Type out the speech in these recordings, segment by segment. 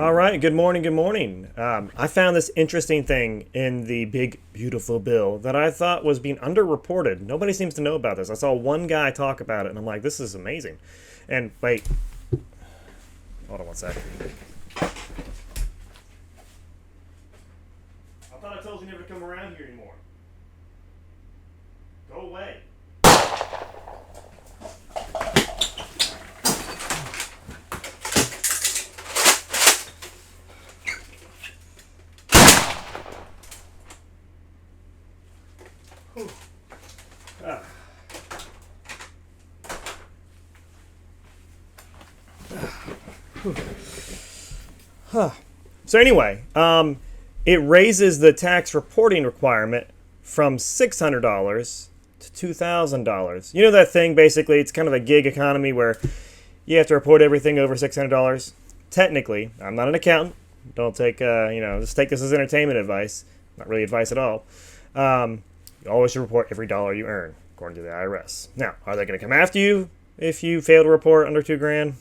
All right, good morning, good morning. I found this interesting thing in the big, beautiful bill that I thought was being underreported. Nobody seems to know about this. I saw one guy talk about it, and I'm like, this is amazing. And wait, hold on one sec. I thought I told you never to come around here anymore. Go away. Ah. So anyway, it raises the tax reporting requirement from $600 to $2,000. You know that thing, basically, it's kind of a gig economy where you have to report everything over $600. Technically, I'm not an accountant. Don't take, just take this as entertainment advice. Not really advice at all. You always should report every dollar you earn, according to the IRS. Now, are they going to come after you if you fail to report under $2,000?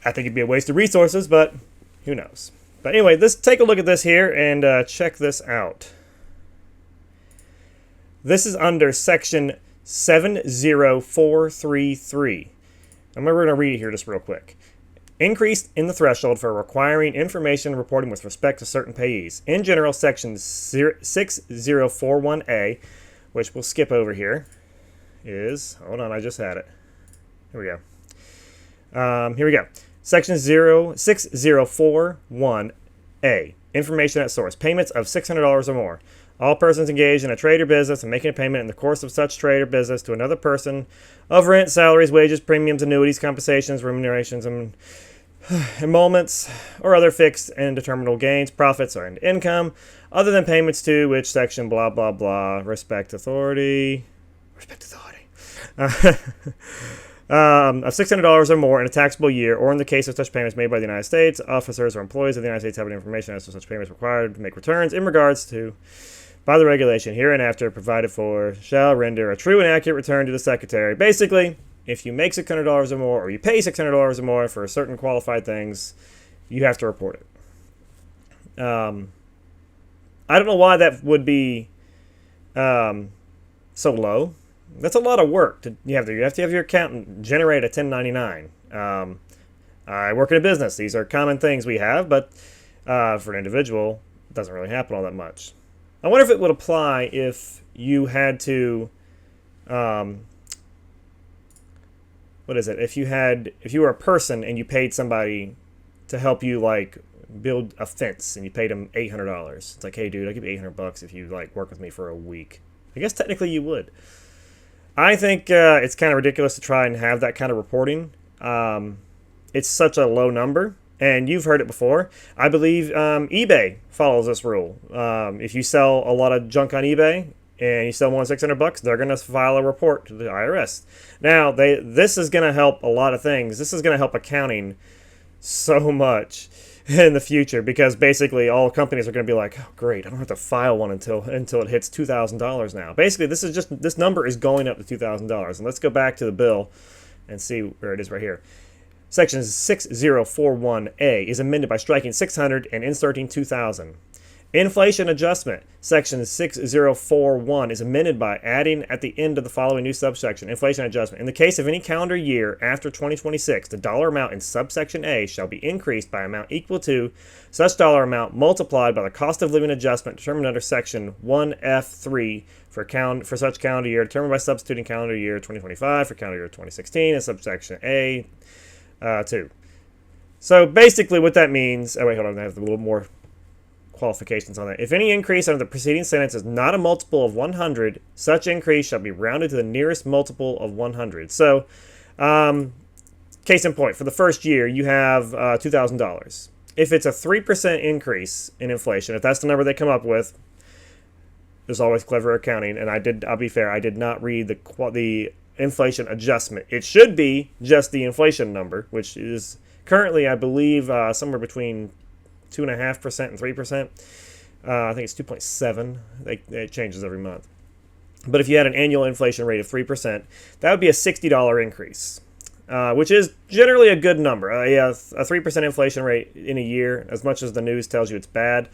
I think it'd be a waste of resources, but who knows? But anyway, let's take a look at this here and check this out. This is under section 70433. I'm going to read it here just real quick. Increase in the threshold for requiring information reporting with respect to certain payees. In general, section 6041A, which we'll skip over here, is, hold on, I just had it. Here we go. Here we go. Section 6041A, information at source. Payments of $600 or more. All persons engaged in a trade or business and making a payment in the course of such trade or business to another person of rent, salaries, wages, premiums, annuities, compensations, remunerations, and emoluments, or other fixed and determinable gains, profits, or income, other than payments to which section blah, blah, blah, respect authority, of $600 or more in a taxable year, or in the case of such payments made by the United States, officers or employees of the United States having information as to such payments required to make returns in regards to, by the regulation hereinafter provided for, shall render a true and accurate return to the Secretary. Basically, if you make $600 or more, or you pay $600 or more for certain qualified things, you have to report it. I don't know why that would be so low. That's a lot of work. You have to have your accountant generate a 1099. I work in a business. These are common things we have, but for an individual, it doesn't really happen all that much. I wonder if it would apply if you had to... what is it? If you were a person and you paid somebody to help you like build a fence and you paid them $800, it's like, hey dude, I'll give you $800 if you like work with me for a week. I guess technically you would. I think it's kind of ridiculous to try and have that kind of reporting. It's such a low number, and you've heard it before. I believe eBay follows this rule. If you sell a lot of junk on eBay, and you sell more than $600, they're going to file a report to the IRS. Now, this is going to help a lot of things. This is going to help accounting so much in the future because basically all companies are going to be like, oh, great, I don't have to file one until it hits $2,000 now. Basically, this number is going up to $2,000. And let's go back to the bill and see where it is right here. Section 6041A is amended by striking 600 and inserting 2,000. Inflation adjustment, section 6041, is amended by adding at the end of the following new subsection, inflation adjustment. In the case of any calendar year after 2026, the dollar amount in subsection A shall be increased by amount equal to such dollar amount multiplied by the cost of living adjustment determined under section 1F3 for such calendar year, determined by substituting calendar year 2025 for calendar year 2016 and subsection A 2. So basically what that means, oh wait, hold on, I have a little more qualifications on that. If any increase under the preceding sentence is not a multiple of 100, such increase shall be rounded to the nearest multiple of 100. So, case in point, for the first year, you have $2,000. If it's a 3% increase in inflation, if that's the number they come up with, there's always clever accounting, and I'll be fair, I did not read the inflation adjustment. It should be just the inflation number, which is currently, I believe, somewhere between 2.5% and 3%. I think it's 2.7. It changes every month. But if you had an annual inflation rate of 3%, that would be a $60 increase. which is generally a good number. Yeah, a 3% inflation rate in a year, as much as the news tells you it's bad.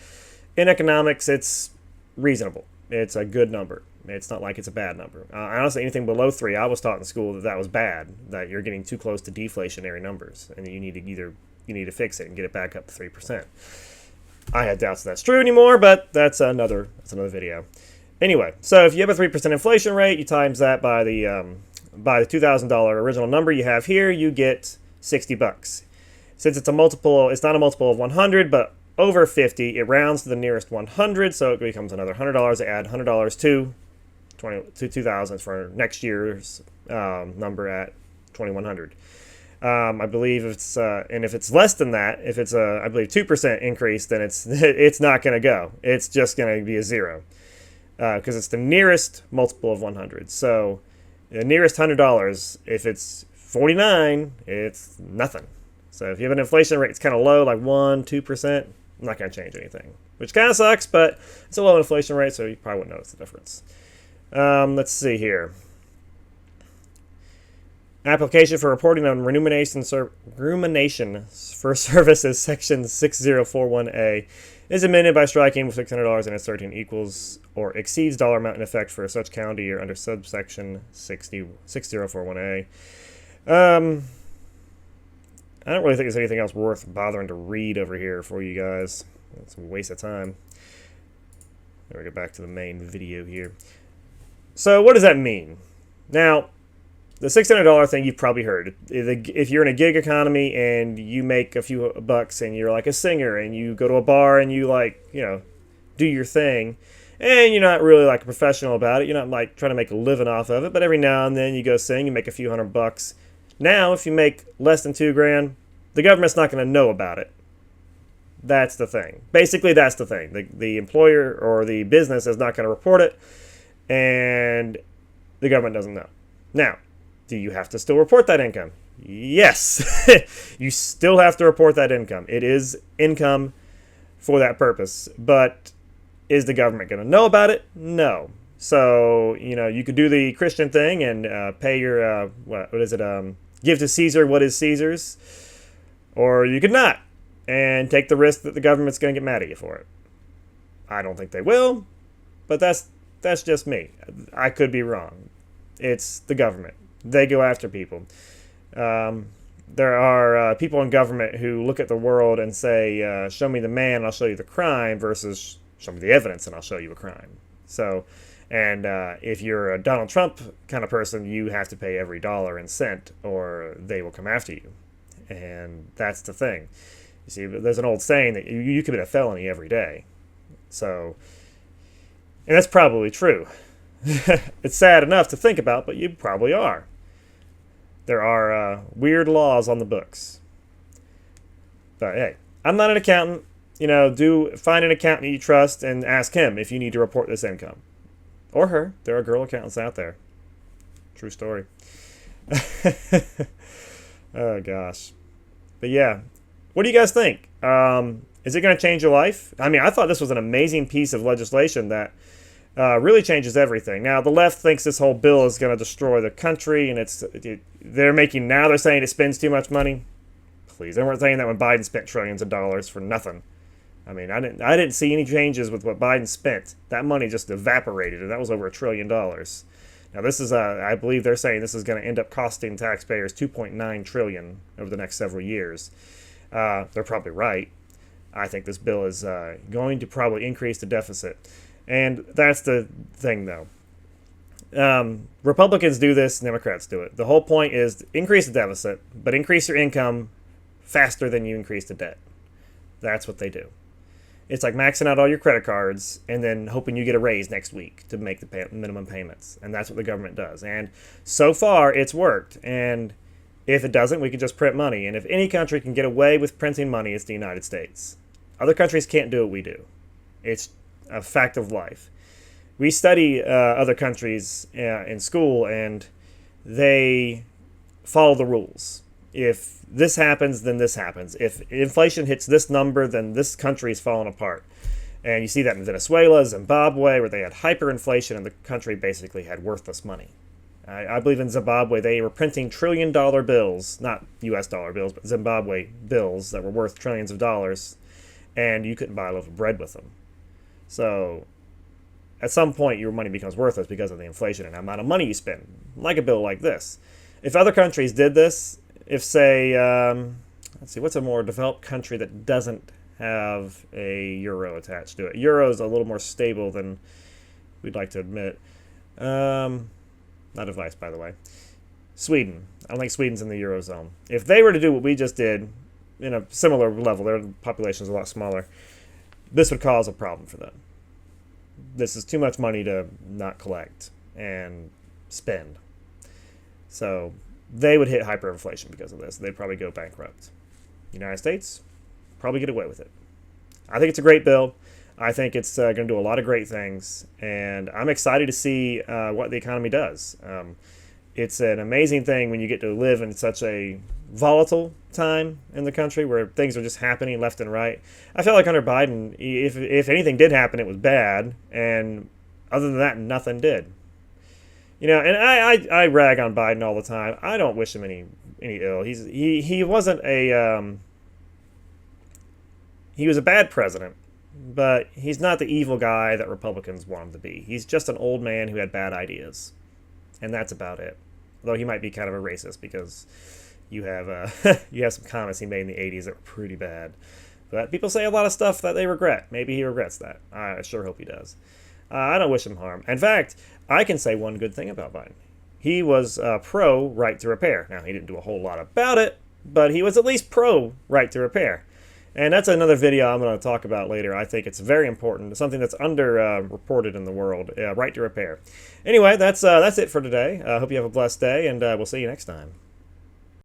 In economics, it's reasonable. It's a good number. It's not like it's a bad number. Honestly, anything below 3, I was taught in school that that was bad, that you're getting too close to deflationary numbers, and you need to fix it and get it back up to 3%. I have doubts that's true anymore, but that's another video. Anyway, so if you have a 3% inflation rate, you times that by the $2,000 original number you have here, you get $60. Since it's not a multiple of 100, but over 50, it rounds to the nearest 100, so it becomes another $100. Add $100 to 2,000 for next year's number at 2,100. I believe if it's less than that, if it's a, I believe 2% increase, then it's not going to go. It's just going to be a 0 because it's the nearest multiple of 100. So the nearest $100, if it's 49, it's nothing. So if you have an inflation rate, it's kind of low, like 1-2%. Not going to change anything, which kind of sucks, but it's a low inflation rate, so you probably wouldn't notice the difference. Let's see here. Application for reporting on rumination for services, section 6041A, is amended by striking with $600 and its 13 equals or exceeds dollar amount in effect for such calendar year under subsection 6041A. I don't really think there's anything else worth bothering to read over here for you guys. It's a waste of time. There we go, back to the main video here. So what does that mean? Now, the $600 thing you've probably heard. If you're in a gig economy and you make a few bucks and you're like a singer and you go to a bar and you do your thing and you're not really like a professional about it, you're not like trying to make a living off of it, but every now and then you go sing, you make a few $100. Now, if you make less than $2,000, the government's not going to know about it. That's the thing. Basically, that's the thing. The employer or the business is not going to report it, and the government doesn't know. Now, do you have to still report that income? Yes. You still have to report that income. It is income for that purpose. But is the government going to know about it? No. So, you could do the Christian thing and pay your, give to Caesar what is Caesar's. Or you could not and take the risk that the government's going to get mad at you for it. I don't think they will, but that's just me. I could be wrong. It's the government. They go after people. There are people in government who look at the world and say, show me the man, I'll show you the crime, versus show me the evidence and I'll show you a crime. So, and if you're a Donald Trump kind of person, you have to pay every dollar and cent or they will come after you. And that's the thing. You see, there's an old saying that you commit a felony every day. So, and that's probably true. It's sad enough to think about, but you probably are. There are weird laws on the books. But hey, I'm not an accountant. Find an accountant you trust and ask him if you need to report this income. Or her. There are girl accountants out there. True story. Oh, gosh. But yeah, what do you guys think? Is it going to change your life? I mean, I thought this was an amazing piece of legislation that really changes everything. Now, the left thinks this whole bill is going to destroy the country, and they're saying it spends too much money. Please, they weren't saying that when Biden spent trillions of dollars for nothing. I mean, I didn't see any changes with what Biden spent. That money just evaporated, and that was over $1 trillion. Now, this is, I believe they're saying this is going to end up costing taxpayers $2.9 trillion over the next several years. They're probably right. I think this bill is going to probably increase the deficit. And that's the thing, though. Republicans do this, Democrats do it. The whole point is increase the deficit, but increase your income faster than you increase the debt. That's what they do. It's like maxing out all your credit cards and then hoping you get a raise next week to make the minimum payments. And that's what the government does. And so far, it's worked. And if it doesn't, we can just print money. And if any country can get away with printing money, it's the United States. Other countries can't do what we do. It's a fact of life. We study other countries in school, and they follow the rules. If this happens, then this happens. If inflation hits this number, then this country is falling apart. And you see that in Venezuela, Zimbabwe, where they had hyperinflation and the country basically had worthless money. I believe in Zimbabwe they were printing trillion-dollar bills, not U.S. dollar bills, but Zimbabwe bills that were worth trillions of dollars, and you couldn't buy a loaf of bread with them. So at some point your money becomes worthless because of the inflation and the amount of money you spend, like a bill like this. If other countries did this, if say, let's see, what's a more developed country that doesn't have a euro attached to it? Euro is a little more stable than we'd like to admit. Not advice, by the way. Sweden. I don't think Sweden's in the Eurozone. If they were to do what we just did in a similar level, their population is a lot smaller, this would cause a problem for them. This is too much money to not collect and spend. So they would hit hyperinflation because of this. They'd probably go bankrupt. United States, probably get away with it. I think it's a great bill. I think it's going to do a lot of great things, and I'm excited to see what the economy does. It's an amazing thing when you get to live in such a volatile time in the country where things are just happening left and right. I feel like under Biden, if anything did happen, it was bad, and other than that, nothing did. You know, and I rag on Biden all the time. I don't wish him any ill. He wasn't a he was a bad president, but he's not the evil guy that Republicans want him to be. He's just an old man who had bad ideas, and that's about it. Although he might be kind of a racist because you have you have some comments he made in the 80s that were pretty bad. But people say a lot of stuff that they regret. Maybe he regrets that. I sure hope he does. I don't wish him harm. In fact, I can say one good thing about Biden. He was pro right to repair. Now, he didn't do a whole lot about it, but he was at least pro right to repair. And that's another video I'm going to talk about later. I think it's very important. It's something that's under-reported in the world. Right to repair. Anyway, that's it for today. I hope you have a blessed day, and we'll see you next time.